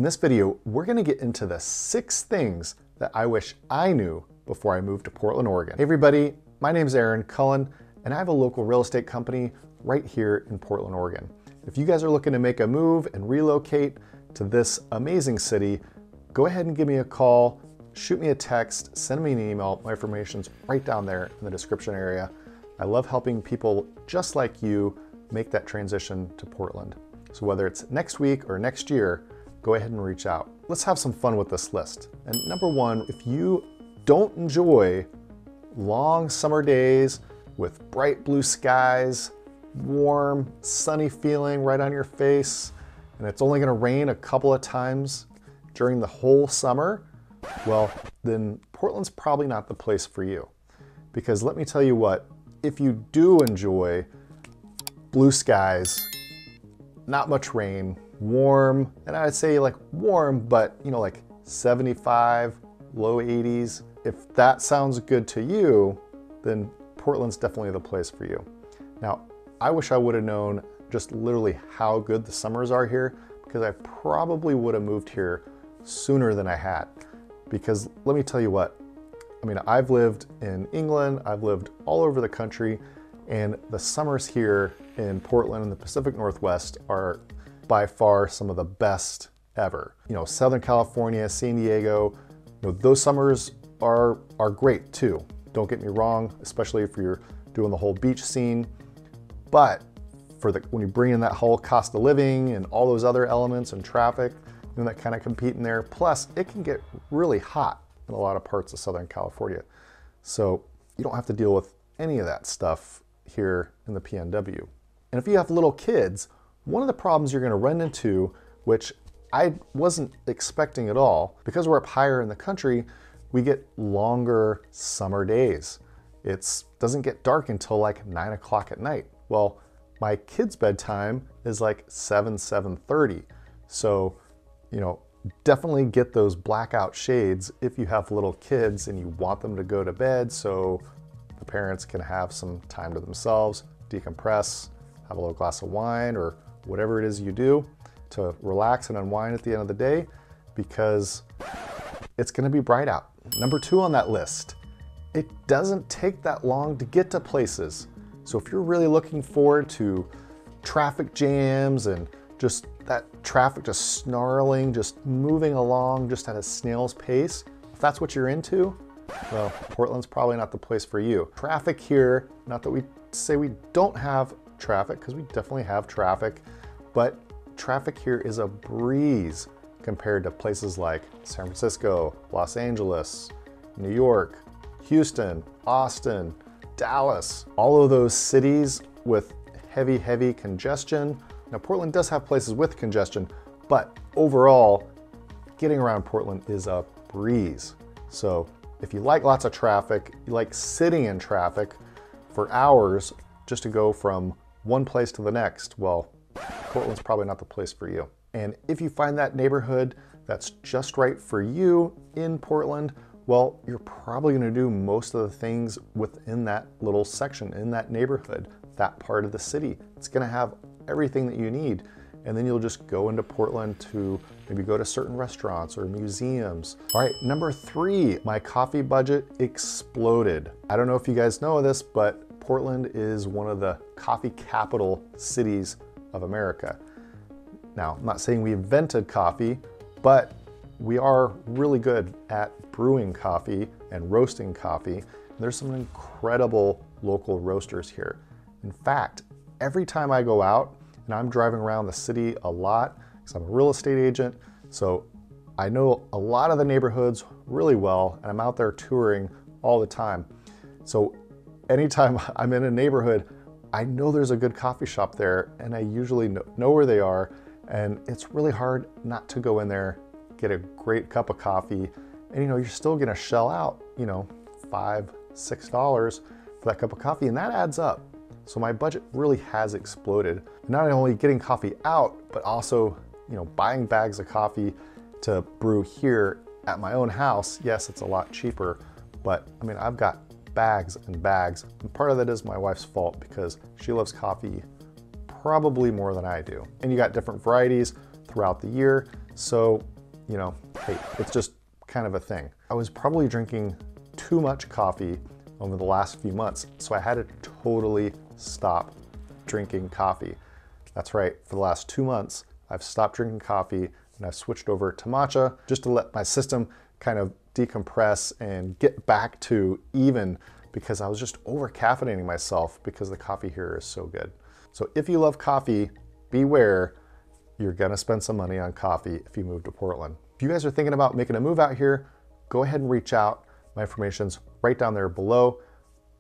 In this video, we're gonna get into the 6 things that I wish I knew before I moved to Portland, Oregon. Hey everybody, my name is Cullen, and I have a local real estate company right here in Portland, Oregon. If you guys are looking to make a move and relocate to this amazing city, go ahead and give me a call, shoot me a text, send me an email. My information's right down there in the description area. I love helping people just like you make that transition to Portland. So whether it's next week or next year, go ahead and reach out. Let's have some fun with this list. And number 1, if you don't enjoy long summer days with bright blue skies, warm, sunny feeling right on your face, and it's only gonna rain a couple of times during the whole summer, well, then Portland's probably not the place for you. Because let me tell you what, if you do enjoy blue skies, not much rain, warm, and I'd say like warm, but like 75, low 80s. If that sounds good to you, then Portland's definitely the place for you. Now, I wish I would have known just literally how good the summers are here, because I probably would have moved here sooner than I had. Because let me tell you what, I mean, I've lived in England, I've lived all over the country, and the summers here in Portland and the Pacific Northwest are by far some of the best ever. Southern California, San Diego, those summers are great too. Don't get me wrong, especially if you're doing the whole beach scene. But when you bring in that whole cost of living and all those other elements and traffic, that kind of compete in there. Plus, it can get really hot in a lot of parts of Southern California. So you don't have to deal with any of that stuff here in the PNW. And if you have little kids, one of the problems you're gonna run into, which I wasn't expecting at all, because we're up higher in the country, we get longer summer days. It doesn't get dark until like 9 o'clock at night. Well, my kids' bedtime is like 7:30. So, definitely get those blackout shades if you have little kids and you want them to go to bed so the parents can have some time to themselves, decompress, have a little glass of wine or whatever it is you do to relax and unwind at the end of the day, because it's gonna be bright out. Number 2 on that list, it doesn't take that long to get to places. So if you're really looking forward to traffic jams and just that traffic just snarling, just moving along just at a snail's pace, if that's what you're into, well, Portland's probably not the place for you. Traffic here, not that we say we don't have traffic, because we definitely have traffic, but traffic here is a breeze compared to places like San Francisco, Los Angeles, New York, Houston, Austin, Dallas, all of those cities with heavy congestion. Now, Portland does have places with congestion, but overall, getting around Portland is a breeze. So if you like lots of traffic, you like sitting in traffic for hours just to go from one place to the next, well, Portland's probably not the place for you. And if you find that neighborhood that's just right for you in Portland, well, you're probably gonna do most of the things within that little section, in that neighborhood, that part of the city. It's gonna have everything that you need. And then you'll just go into Portland to maybe go to certain restaurants or museums. All right, number 3, my coffee budget exploded. I don't know if you guys know this, but Portland is one of the coffee capital cities of America. Now, I'm not saying we invented coffee, but we are really good at brewing coffee and roasting coffee. There's some incredible local roasters here. In fact, every time I go out, and I'm driving around the city a lot, because I'm a real estate agent, so I know a lot of the neighborhoods really well, and I'm out there touring all the time. So anytime I'm in a neighborhood, I know there's a good coffee shop there, and I usually know where they are, and it's really hard not to go in there, get a great cup of coffee, and you're still gonna shell out, $5, $6 for that cup of coffee, and that adds up. So my budget really has exploded. Not only getting coffee out, but also, buying bags of coffee to brew here at my own house. Yes, it's a lot cheaper, but I mean, I've got bags and bags. And part of that is my wife's fault, because she loves coffee probably more than I do. And you got different varieties throughout the year. So you know, hey, it's just kind of a thing. I was probably drinking too much coffee over the last few months, so I had to totally stop drinking coffee. That's right, for the last 2 months, I've stopped drinking coffee and I've switched over to matcha just to let my system kind of decompress and get back to even, because I was just over caffeinating myself because the coffee here is so good. So if you love coffee, beware, you're gonna spend some money on coffee if you move to Portland. If you guys are thinking about making a move out here, go ahead and reach out. My information's right down there below.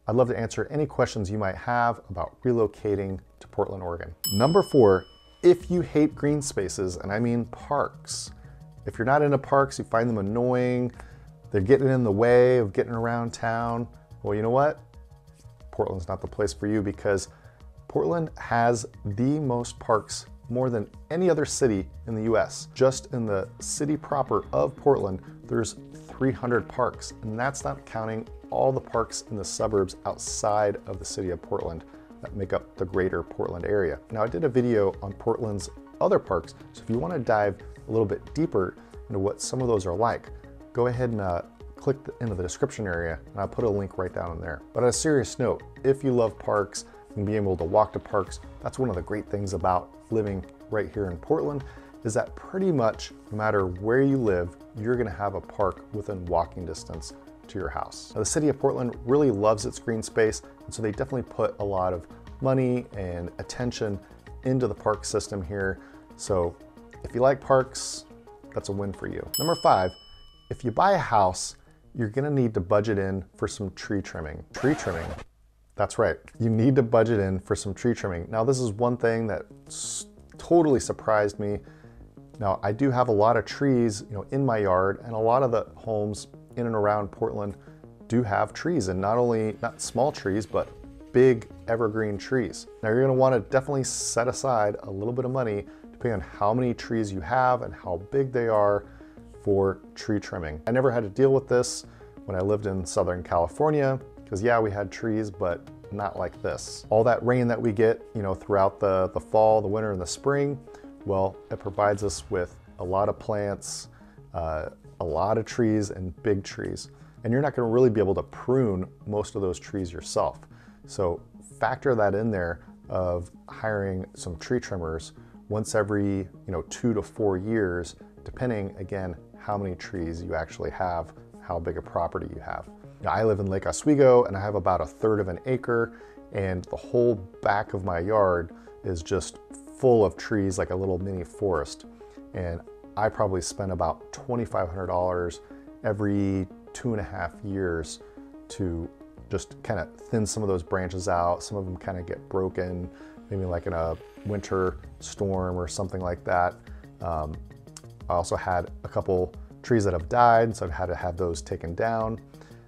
I'd love to answer any questions you might have about relocating to Portland, Oregon. Number 4, if you hate green spaces, and I mean parks. If you're not into parks, you find them annoying, they're getting in the way of getting around town, well, you know what? Portland's not the place for you, because Portland has the most parks, more than any other city in the US. Just in the city proper of Portland, there's 300 parks, and that's not counting all the parks in the suburbs outside of the city of Portland that make up the greater Portland area. Now, I did a video on Portland's other parks, so if you want to dive a little bit deeper into what some of those are like, go ahead and click into the description area, and I'll put a link right down in there. But on a serious note, if you love parks and being able to walk to parks, that's one of the great things about living right here in Portland, is that pretty much no matter where you live, you're gonna have a park within walking distance to your house. Now, the city of Portland really loves its green space, and so they definitely put a lot of money and attention into the park system here. So if you like parks, that's a win for you. Number 5, if you buy a house, you're gonna need to budget in for some tree trimming. Tree trimming, that's right. You need to budget in for some tree trimming. Now, this is one thing that totally surprised me. Now, I do have a lot of trees, you know, in my yard, and a lot of the homes in and around Portland do have trees, and not small trees, but big evergreen trees. Now, you're gonna wanna definitely set aside a little bit of money depending on how many trees you have and how big they are for tree trimming. I never had to deal with this when I lived in Southern California, because yeah, we had trees, but not like this. All that rain that we get, you know, throughout the fall, the winter, and the spring, well, it provides us with a lot of plants, a lot of trees, and big trees. And you're not gonna really be able to prune most of those trees yourself. So factor that in there of hiring some tree trimmers once every, you know, 2 to 4 years, depending, again, how many trees you actually have, how big a property you have. Now, I live in Lake Oswego, and I have about 1/3 of an acre, and the whole back of my yard is just full of trees, like a little mini forest. And I probably spend about $2,500 every 2.5 years to just kind of thin some of those branches out. Some of them kind of get broken, maybe like in a winter storm or something like that. I also had a couple trees that have died, so I've had to have those taken down.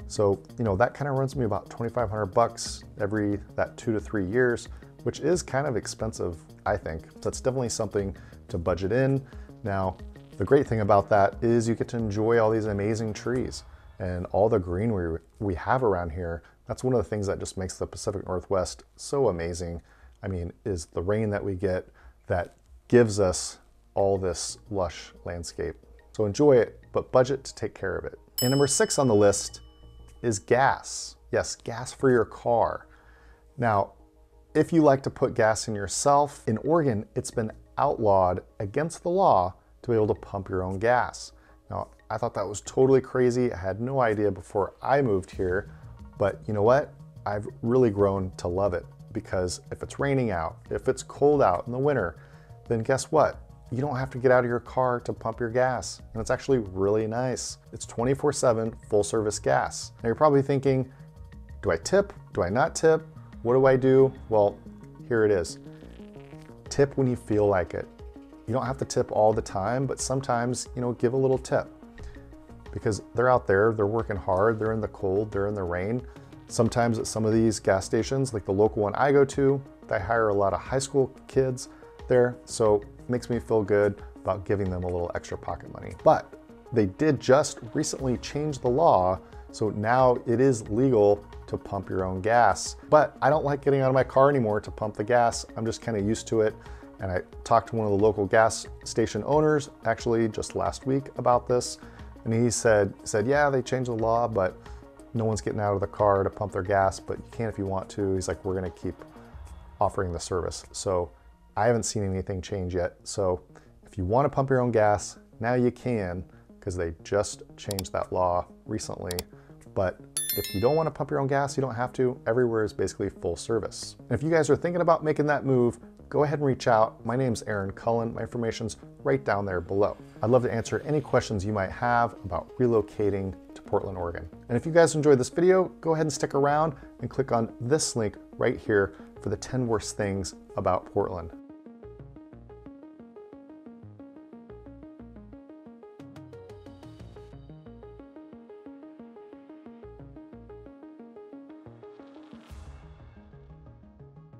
So, you know, that kind of runs me about $2,500 every that 2 to 3 years, which is kind of expensive, I think. So it's definitely something to budget in. Now, the great thing about that is you get to enjoy all these amazing trees and all the greenery we have around here. That's one of the things that just makes the Pacific Northwest so amazing. I mean, is the rain that we get that gives us all this lush landscape. So enjoy it, but budget to take care of it. And number 6 on the list is gas. Yes, gas for your car. Now, if you like to put gas in yourself, in Oregon, it's been outlawed against the law to be able to pump your own gas. Now, I thought that was totally crazy. I had no idea before I moved here, but you know what? I've really grown to love it, because if it's raining out, if it's cold out in the winter, then guess what? You don't have to get out of your car to pump your gas. And it's actually really nice. It's 24/7 full service gas. Now you're probably thinking, do I tip? Do I not tip? What do I do? Well, here it is. Tip when you feel like it. You don't have to tip all the time, but sometimes, you know, give a little tip, because they're out there, they're working hard, they're in the cold, they're in the rain. Sometimes at some of these gas stations, like the local one I go to, they hire a lot of high school kids there. So it makes me feel good about giving them a little extra pocket money. But they did just recently change the law, so now it is legal to pump your own gas. But I don't like getting out of my car anymore to pump the gas. I'm just kind of used to it. And I talked to one of the local gas station owners actually just last week about this. And he said, yeah, they changed the law, but no one's getting out of the car to pump their gas, but you can if you want to. He's like, we're gonna keep offering the service. So I haven't seen anything change yet. So if you wanna pump your own gas, now you can, because they just changed that law recently. But if you don't wanna pump your own gas, you don't have to. Everywhere is basically full service. And if you guys are thinking about making that move, go ahead and reach out. My name's Aaron Cullen. My information's right down there below. I'd love to answer any questions you might have about relocating to Portland, Oregon. And if you guys enjoyed this video, go ahead and stick around and click on this link right here for the 10 worst things about Portland.